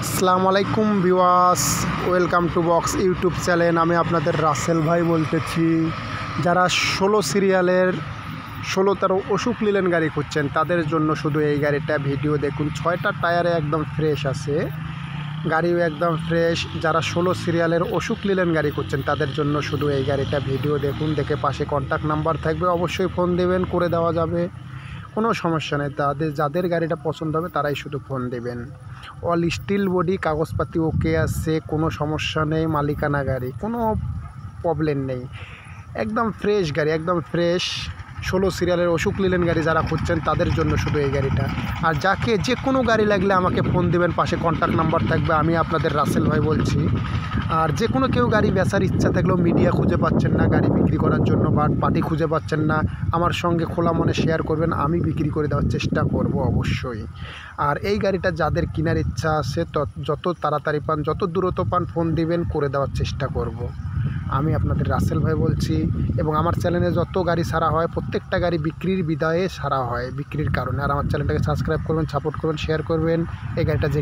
আসসালামু আলাইকুম viewers, welcome to box YouTube channel. আমি আপনাদের রাসেল ভাই বলতেছি। যারা 16 সিরিয়ালের 16-13 অশোক লিল্যান্ড গাড়ি খুঁজছেন তাদের জন্য শুধু এই গাড়িটা। ভিডিও দেখুন, 6টা টায়ারে একদম ফ্রেশ আছে, গাড়িও একদম ফ্রেশ। যারা 16 সিরিয়ালের অশোক লিল্যান্ড গাড়ি খুঁজছেন তাদের জন্য শুধু এই গাড়িটা। ভিডিও দেখুন, দেখে পাশে কন্ট্যাক্ট নাম্বার থাকবে, অবশ্যই ফোন দেবেন, করে দেওয়া যাবে, কোনো সমস্যা নেই। যাদের গাড়িটা পছন্দ হবে তারাই শুধু ফোন দেবেন। অল স্টিল বডি, কাগজপাতি ওকে আছে, কোনো সমস্যা নেই। মালিকানা গাড়ি, কোনো প্রবলেম নেই, একদম ফ্রেশ গাড়ি, একদম ফ্রেশ। 16 সিরিয়ালের অশোক লিল্যান্ড গাড়ি যারা খুঁজছেন তাদের জন্য শুধু এই গাড়িটা। আর যাকে যে কোনো গাড়ি লাগলে আমাকে ফোন দেবেন, পাশে কন্ট্যাক্ট নাম্বার থাকবে। আমি আপনাদের রাসেল ভাই বলছি। আর যে কোনো কেউ গাড়ি বেচার ইচ্ছা থাকলেও মিডিয়া খুঁজে পাচ্ছেন না গাড়ি বিক্রি করার জন্য, বা পার্টি খুঁজে পাচ্ছেন না, আমার সঙ্গে খোলা মনে শেয়ার করবেন, আমি বিক্রি করে দেওয়ার চেষ্টা করব অবশ্যই। আর এই গাড়িটা যাদের কেনার ইচ্ছা আছে যত তাড়াতাড়ি পান, যত দ্রুত পান ফোন দিবেন, করে দেওয়ার চেষ্টা করব। আমি আপনাদের রাসেল ভাই বলছি। এবং আমার চ্যানেলে যত গাড়ি ছাড়া হয় প্রত্যেকটা গাড়ি বিক্রির বিদায়ে ছাড়া হয়, বিক্রির কারণে। আর আমার চ্যানেলটাকে সাবস্ক্রাইব করবেন, সাপোর্ট করবেন, শেয়ার করবেন। এই গাড়িটা যে